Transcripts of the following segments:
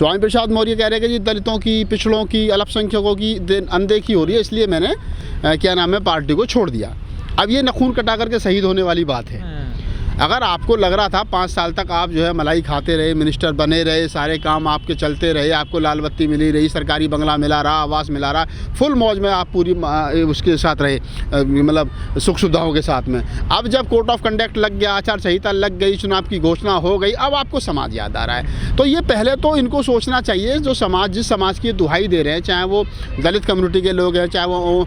स्वामी प्रसाद मौर्य कह रहे हैं कि जी दलितों की, पिछड़ों की, अल्पसंख्यकों की अनदेखी हो रही है, इसलिए मैंने क्या नाम है पार्टी को छोड़ दिया। अब ये नखून कटा करके शहीद होने वाली बात है। अगर आपको लग रहा था 5 साल तक आप जो है मलाई खाते रहे, मिनिस्टर बने रहे, सारे काम आपके चलते रहे, आपको लाल बत्ती मिली रही, सरकारी बंगला मिला रहा, आवास मिला रहा, फुल मौज में आप पूरी उसके साथ रहे, मतलब सुख सुविधाओं के साथ में। अब जब कोड ऑफ कंडक्ट लग गया, आचार संहिता लग गई, चुनाव की घोषणा हो गई, अब आपको समाज याद आ रहा है। तो ये पहले तो इनको सोचना चाहिए, जो समाज जिस समाज की दुहाई दे रहे हैं, चाहे वो दलित कम्युनिटी के लोग हैं, चाहे वो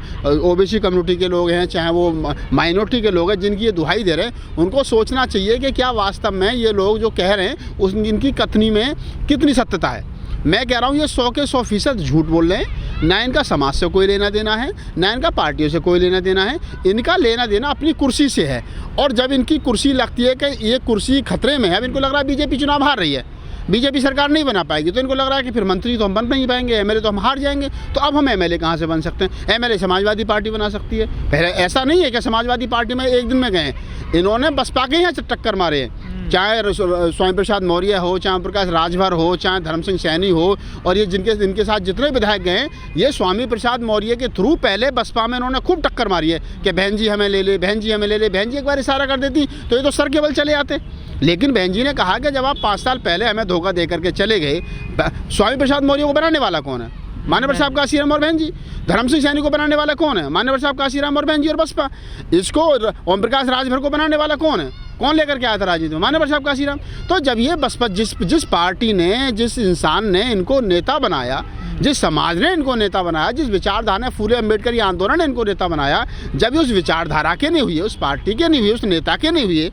ओबीसी कम्युनिटी के लोग हैं, चाहे वो माइनॉरिटी के लोग हैं, जिनकी ये दुहाई दे रहे हैं, उनको सोचना चाहिए कि क्या वास्तव में ये लोग जो कह रहे हैं उस इनकी कथनी में कितनी सत्यता है। मैं कह रहा हूँ ये 100 के 100% झूठ बोल रहे हैं। ना इनका समाज से कोई लेना देना है, ना इनका पार्टियों से कोई लेना देना है। इनका लेना देना अपनी कुर्सी से है। और जब इनकी कुर्सी लगती है कि ये कुर्सी खतरे में है, अब इनको लग रहा है बीजेपी चुनाव हार रही है, बीजेपी सरकार नहीं बना पाएगी, तो इनको लग रहा है कि फिर मंत्री तो हम बन नहीं पाएंगे, एमएलए तो हम हार जाएंगे, तो अब हम एमएलए कहाँ से बन सकते हैं। एमएलए समाजवादी पार्टी बना सकती है। पहले ऐसा नहीं है कि समाजवादी पार्टी में एक दिन में गए, इन्होंने बसपा के यहाँ टक्कर मारे हैं, चाहे स्वामी प्रसाद मौर्य हो, चाहे प्रकाश राजभर हो, चाहे धर्म सिंह सैनी हो, और ये इनके साथ जितने विधायक गए, ये स्वामी प्रसाद मौर्य के थ्रू पहले बसपा में इन्होंने खूब टक्कर मारी है कि बहन जी हमें ले ले, बहन जी हमें ले ले। बहन जी एक बार इशारा कर देती तो ये तो सर के बल चले आते। लेकिन बहन जी ने कहा कि जब आप 5 साल पहले हमें धोखा दे करके चले गए, स्वामी प्रसाद मौर्य को बनाने वाला कौन है? मान्यवर साहब काशीराम और बहन जी। धर्म सिंह सैनी को बनाने वाला कौन है? मान्यवर साहब काशीराम और बहन जी और बसपा। इसको ओम प्रकाश राजभर को बनाने वाला कौन है? कौन लेकर के आया था राजनीति में? मान्यवर साहब काशीराम। तो जब ये बसपा जिस पार्टी ने, जिस इंसान ने इनको नेता बनाया, जिस समाज ने इनको नेता बनाया, जिस विचारधारा ने, फूले अम्बेडकर आंदोलन ने इनको नेता बनाया, जब ये उस विचारधारा के नहीं हुए, उस पार्टी के नहीं हुए, उस नेता के नहीं हुए,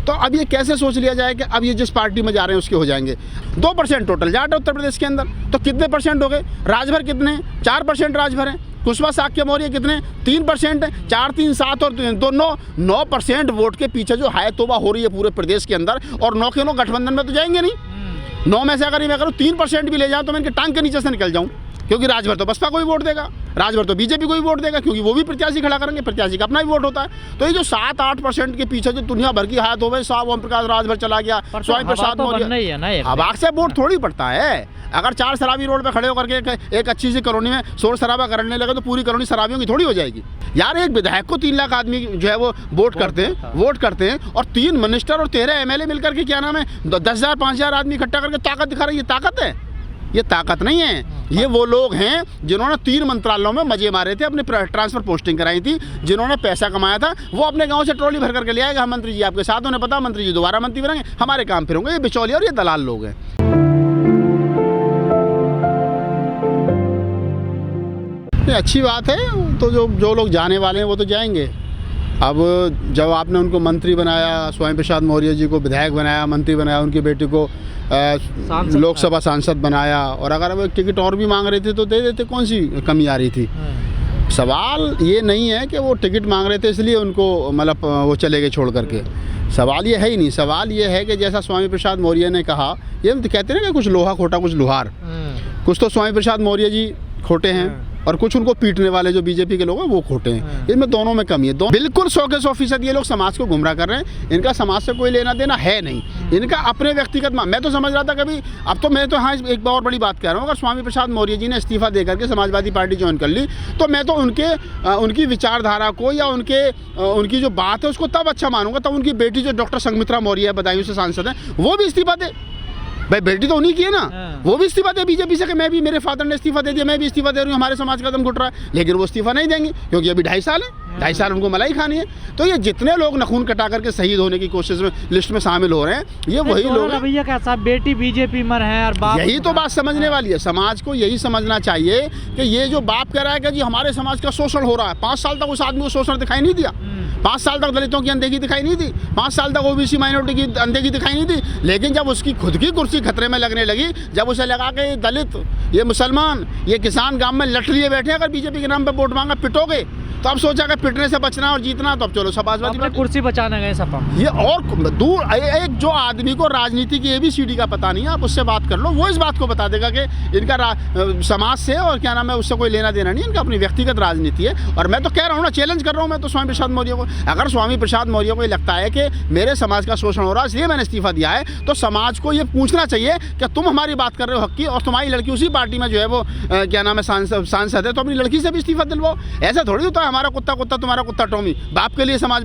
तो अब ये कैसे सोच लिया जाए कि अब ये जिस पार्टी में जा रहे हैं उसके हो जाएंगे। 2% टोटल जाट है उत्तर प्रदेश के अंदर, तो कितने परसेंट हो गए? राजभर कितने? 4% राजभर हैं। कुशवाहा साक्य मौर्य कितने? 3% है। 4, 3, 7 और 2, 9% वोट के पीछे जो हाय तोबा हो रही है पूरे प्रदेश के अंदर, और 9 के 9 गठबंधन में तो जाएंगे नहीं। 9 में से अगर मैं करूँ 3% भी ले जाऊँ तो मैं इनके टांग के नीचे से निकल जाऊँ, क्योंकि राजभर तो बसपा को ही वोट देगा, राजभर तो बीजेपी को ही वोट देगा, क्योंकि वो भी प्रत्याशी खड़ा करेंगे, प्रत्याशी का अपना ही वोट होता है। तो ये जो 7-8% के पीछे जो दुनिया भर की हाथ हो गई, साहब ओम प्रकाश राजभर चला गया, स्वामी प्रसाद मौर्य, हवा से वोट थोड़ी पड़ता है। अगर 4 शराबी रोड पे खड़े होकर के एक अच्छी सी कॉलोनी में शोर शराबा करने लगे तो पूरी कॉलोनी शराबियों की थोड़ी हो जाएगी। यार एक विधायक को 3 लाख आदमी जो है वो वोट करते हैं, और 3 मिनिस्टर और 13 एमएलए मिलकर के क्या नाम है 10,000 5,000 आदमी इकट्ठा करके ताकत दिखा रही है। ताकत है? ये ताकत नहीं है। ये वो लोग हैं जिन्होंने 3 मंत्रालयों में मजे मारे थे, अपने ट्रांसफर पोस्टिंग कराई थी, जिन्होंने पैसा कमाया था, वो अपने गांव से ट्रॉली भर करके ले आएगा। मंत्री जी आपके साथ, उन्हें पता मंत्री जी दोबारा मंत्री बनेंगे, हमारे काम फिर होंगे। ये बिचौलिए और ये दलाल लोग हैं। अच्छी बात है, तो जो लोग जाने वाले हैं वो तो जाएंगे। अब जब आपने उनको मंत्री बनाया, स्वामी प्रसाद मौर्य जी को विधायक बनाया, मंत्री बनाया, उनकी बेटी को लोकसभा सांसद बनाया, और अगर वो टिकट और भी मांग रहे थे तो दे देते, कौन सी कमी आ रही थी। सवाल ये नहीं है कि वो टिकट मांग रहे थे इसलिए उनको मतलब वो चले गए छोड़ करके। सवाल ये है ही नहीं। सवाल ये है कि जैसा स्वामी प्रसाद मौर्य ने कहा, ये कहते हैं ना कि कुछ लोहा खोटा कुछ लोहार, कुछ तो स्वामी प्रसाद मौर्य जी खोटे हैं और कुछ उनको पीटने वाले जो बीजेपी के लोग हैं वो खोटे हैं। इनमें दोनों में कमी है। बिल्कुल 100 के 100% ये लोग समाज को गुमराह कर रहे हैं। इनका समाज से कोई लेना देना है नहीं। इनका अपने व्यक्तिगत मैं तो समझ रहा था कभी, अब तो मैं तो हाँ एक बहुत बड़ी बात कह रहा हूँ, अगर स्वामी प्रसाद मौर्य जी ने इस्तीफा देकर के समाजवादी पार्टी ज्वाइन कर ली तो मैं तो उनकी विचारधारा को या उनकी जो बात है उसको तब अच्छा मानूंगा तब उनकी बेटी जो डॉक्टर संघमित्रा मौर्य है, बदायूं से सांसद है, वो भी इस्तीफा दे। भाई बेटी तो उन्हीं की है ना, वो भी इस्तीफा दे बीजेपी से कि मैं भी, मेरे फादर ने इस्तीफा दे दिया, मैं भी इस्तीफा दे रही हूँ, हमारे समाज का दम घुट रहा है। लेकिन वो इस्तीफा नहीं देंगे क्योंकि अभी 2.5 साल है, 2.5 साल उनको मलाई खानी है। तो ये जितने लोग नखून कटा करके शहीद होने की कोशिश में लिस्ट में शामिल हो रहे हैं, ये वही लोग हैं। भैया कैसा बेटी बीजेपी में है और बाप, यही तो बात समझने वाली है। समाज को यही समझना चाहिए कि ये जो बाप कह रहा है कि जी हमारे समाज का शोषण हो रहा है, 5 साल तक उस आदमी को शोषण दिखाई नहीं दिया, 5 साल तक दलितों की अनदेखी दिखाई नहीं दी, 5 साल तक ओबीसी माइनॉरिटी की अनदेखी दिखाई नहीं दी। लेकिन जब उसकी खुद की कुर्सी खतरे में लगने लगी, जब उसे लगा कि ये दलित, ये मुसलमान, ये किसान गांव में लठ लिए बैठे, अगर बीजेपी के नाम पे वोट मांगा पिटोगे, तो अब सोचा कि पिटने से बचना और जीतना, तो अब चलो समाजवादी अपनी कुर्सी बचाने गए सपा में। ये और दूर एक जो आदमी को राजनीति की ABCD का पता नहीं है, आप उससे बात कर लो, वो इस बात को बता देगा कि इनका समाज से और क्या नाम है उससे कोई लेना देना नहीं, इनका अपनी व्यक्तिगत राजनीति है। और मैं तो कह रहा हूँ ना, चैलेंज कर रहा हूँ मैं तो स्वामी प्रसाद मौर्य को, अगर स्वामी प्रसाद मौर्य को ये लगता है कि मेरे समाज का शोषण हो रहा है इसलिए मैंने इस्तीफा दिया है, तो समाज को ये पूछना चाहिए कि तुम हमारी बात कर रहे हो हक की और तुम्हारी लड़की उसी पार्टी में जो है वो क्या नाम है सांसद है, तो अपनी लड़की से भी इस्तीफा दिलवाओ। ऐसा थोड़ी होता है हमारा कुत्ता कुत्ता तुम्हारा कुत्ता टॉमी, बाप के लिए समाज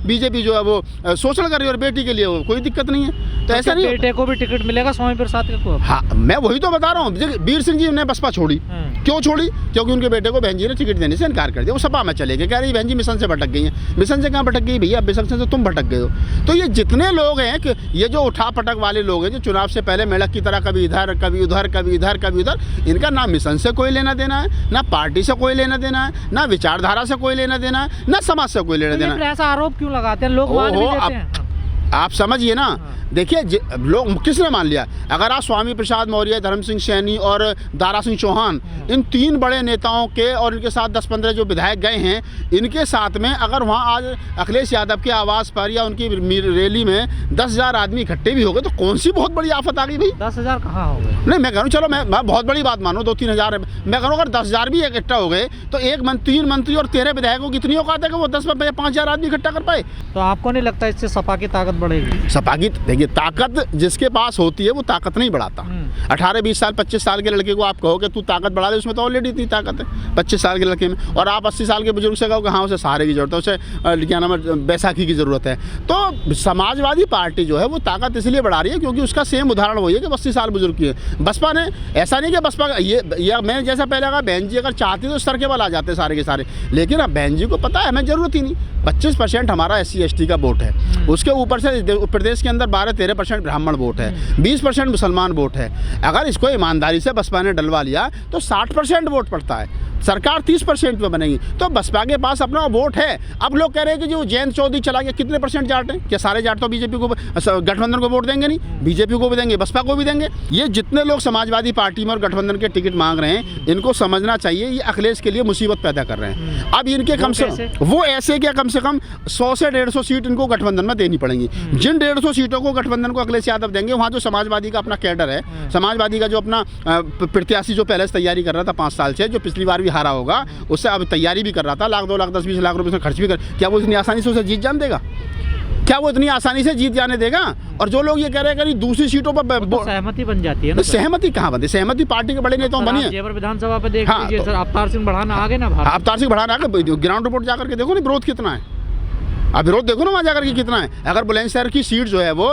BJP जो है वो शोषण कर रही है और बेटी के लिए वो कोई दिक्कत नहीं है। तो ऐसा नहीं, बेटे को भी टिकट मिलेगा स्वामी प्रसाद को? हाँ, मैं वही तो बता रहा हूँ। वीर सिंह जी ने बसपा छोड़ी, क्यों छोड़ी? क्योंकि उनके बेटे को बहन जी ने टिकट देने से इनकार कर दिया, वो सपा में चले गए, कह रही बहन जी मिशन से भटक गई हैं। मिशन से कहाँ भटक गई भैया, मिशन से तो तुम भटक गए हो। तो ये जितने लोग हैं कि ये जो उठा पटक वाले लोग हैं, जो चुनाव से पहले मेढक की तरह कभी इधर कभी उधर कभी इधर कभी उधर, इनका ना मिशन से कोई लेना देना है, ना पार्टी से कोई लेना देना है, ना विचारधारा से कोई लेना देना है, ना समाज से कोई लेना देना है। ऐसा आरोप क्यों लगाते हैं लोग? मान भी देते हैं। आप समझिए ना, देखिए लोग किसने मान लिया? अगर आप स्वामी प्रसाद मौर्य, धर्म सिंह सैनी और दारा सिंह चौहान, इन 3 बड़े नेताओं के और इनके साथ 10-15 जो विधायक गए हैं, इनके साथ में अगर वहाँ आज अखिलेश यादव के आवास पर या उनकी रैली में 10,000 आदमी इकट्ठे भी हो गए, तो कौन सी बहुत बड़ी आफत आ गई भाई? 10,000 कहाँ हो गए? नहीं, मैं कह रहा हूँ चलो मैं बहुत बड़ी बात मानो 2-3 हज़ार, मैं कह रहा हूँ अगर 10,000 भी इकट्ठा हो गए तो 3 मंत्री और 13 विधायकों की इतनी औकात है कि वो 10-5,000 आदमी इकट्ठा कर पाए। तो आपको नहीं लगता इससे सपा की ताकत बढ़ेगी? सपा की देखिए ताकत जिसके पास होती है वो ताकत नहीं बढ़ाता। 18-20 साल 25 साल के लड़के को आप कहो कि तू ताकत बढ़ा दे, उसमें तो ऑलरेडी इतनी ताकत है 25 साल के लड़के में। और आप 80 साल के बुजुर्ग से कहो कि हाँ उसे सहारे की जरूरत है, उसे क्या नाम है बैसाखी की ज़रूरत है। तो समाजवादी पार्टी जो है वो ताकत इसलिए बढ़ा रही है क्योंकि उसका सेम उदाहरण वही है कि 80 साल बुजुर्ग की है। बसपा ने ऐसा नहीं कि बसपा ये मैं जैसा पहले कहा, बहन जी अगर चाहती तो सर के बल आ जाते सारे के सारे, लेकिन अब बहन जी को पता है हमें ज़रूरत ही नहीं। 25% हमारा SC/ST का वोट है, उसके ऊपर से प्रदेश के अंदर 12-13% ब्राह्मण वोट है, 20% मुसलमान वोट है। अगर इसको ईमानदारी से बसपा ने डलवा लिया तो 60% वोट पड़ता है, सरकार 30% में बनेगी। तो बसपा के पास अपना वोट है। अब लोग कह रहे हैं कि जो जयंत चौधरी चला गया, कितने % जाट हैं? क्या सारे जाट तो BJP को गठबंधन को वोट देंगे? नहीं, BJP को भी देंगे, बसपा को भी देंगे। ये जितने लोग समाजवादी पार्टी में और गठबंधन के टिकट मांग रहे हैं, इनको समझना चाहिए ये अखिलेश के लिए मुसीबत पैदा कर रहे हैं। अब इनके कम से वो ऐसे क्या कम से कम 100 से 150 सीट इनको गठबंधन में देनी पड़ेंगी। जिन 150 सीटों को गठबंधन को अखिलेश यादव देंगे, वहाँ जो समाजवादी का अपना कैडर है, समाजवादी का जो अपना प्रत्याशी जो पहले से तैयारी कर रहा था 5 साल से, जो पिछली बार भी हारा होगा, उससे अब तैयारी भी कर रहा था, लाख 2 लाख 10-20 लाख रुपए से खर्च भी कर, क्या वो इतनी आसानी से उसे जीत जान देगा? क्या वो इतनी आसानी से जीत जाने देगा? और जो लोग ये कह रहे हैं कि दूसरी सीटों पर तो सहमति बन जाती है ना। सहमति कहाँ बनती? सहमति पार्टी के बड़े नेताओं बनी है। जेवर विधानसभा पे देख लीजिए सर, अवतार सिंह बढ़ाना आगे ना, अवतार सिंह बढ़ाना आगे, ग्राउंड रिपोर्ट जाकर के देखो ना विरोध कितना है। अब विरोध देखो ना वहाँ जाकर के कितना है। अगर बुलंदशहर की सीट जो है वो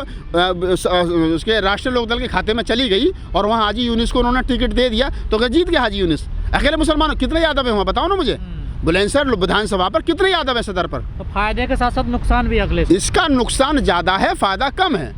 उसके राष्ट्रीय लोकदल के खाते में चली गई और वहाँ हाजी यूनिस को उन्होंने टिकट दे दिया, तो क्या जीत गया हाजी यूनिस? अकेले मुसलमान कितने यादव है वहाँ, बताओ ना मुझे। बुलंदशहर विधानसभा पर कितने यादव है सदर पर? तो फायदे के साथ साथ नुकसान भी अगले। इसका नुकसान ज़्यादा है, फायदा कम है।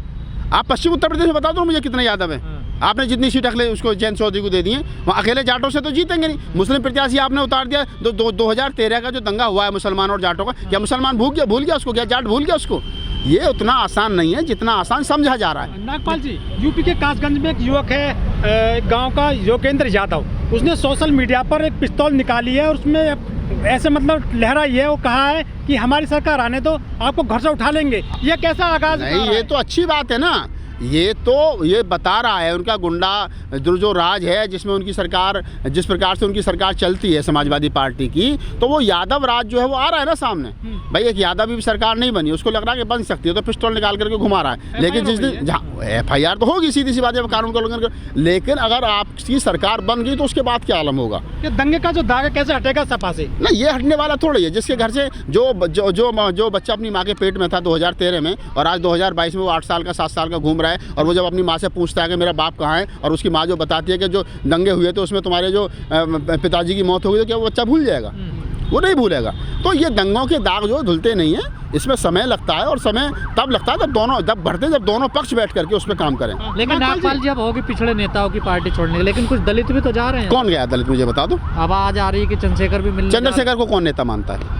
आप पश्चिम उत्तर प्रदेश में बता दो मुझे कितने यादव है। आपने जितनी सीट अखिलेश उसको जयंत चौधरी को दे दी है, वहाँ अकेले जाटों से तो जीतेंगे नहीं। मुस्लिम प्रत्याशी आपने उतार दिया। 2013 का जो दंगा हुआ है मुसलमान और जाटों का, क्या मुसलमान भूल गया उसको? क्या जाट भूल गया उसको? ये उतना आसान नहीं है जितना आसान समझा जा रहा है। नागपाल जी, यूपी के कासगंज में एक युवक है, गांव का योगेंद्र यादव, उसने सोशल मीडिया पर एक पिस्तौल निकाली है और उसमें ऐसे मतलब लहराई है, वो कहा है कि हमारी सरकार आने तो आपको घर से उठा लेंगे। ये कैसा आगाज? नहीं, ये तो अच्छी बात है ना। ये बता रहा है उनका गुंडा जो राज है, जिसमें उनकी सरकार, जिस प्रकार से उनकी सरकार चलती है समाजवादी पार्टी की, तो वो यादव राज जो है वो आ रहा है ना सामने। भाई एक यादव भी सरकार नहीं बनी, उसको लग रहा है कि बन सकती है, तो पिस्टल निकाल करके घुमा रहा है। लेकिन जिस दिन FIR तो होगी, सीधी सी बात है, कानून को उल्लंघन कर। लेकिन अगर आपकी सरकार बन गई तो उसके बाद क्या आलम होगा? ये दंगे का जो दाग है कैसे हटेगा सपा से? ना, ये हटने वाला थोड़ी है। जिसके घर से जो बच्चा अपनी माँ के पेट में था 2013 में और आज 2022 में वो 8 साल का 7 साल का घूम रहा है, और वो जब अपनी माँ से पूछता है कि मेरा बाप कहाँ है, और उसकी माँ जो बताती है कि जो दंगे हुए थे उसमें तुम्हारे जो पिताजी की मौत हो गई, तो क्या वो बच्चा भूल जाएगा? वो नहीं भूलेगा। तो ये दंगों के दाग जो धुलते नहीं हैं, इसमें समय लगता है, और समय तब लगता है जब दोनों पक्ष बैठ करके उस पर काम करें। लेकिन नागपाल जी अब होगी पिछड़े नेताओं की पार्टी छोड़ने, लेकिन कुछ दलित भी तो जा रहे हैं। कौन गया दलित, मुझे बता दो। आवाज आ रही है कि चंद्रशेखर भी मिलने। चंद्रशेखर को कौन नेता मानता है?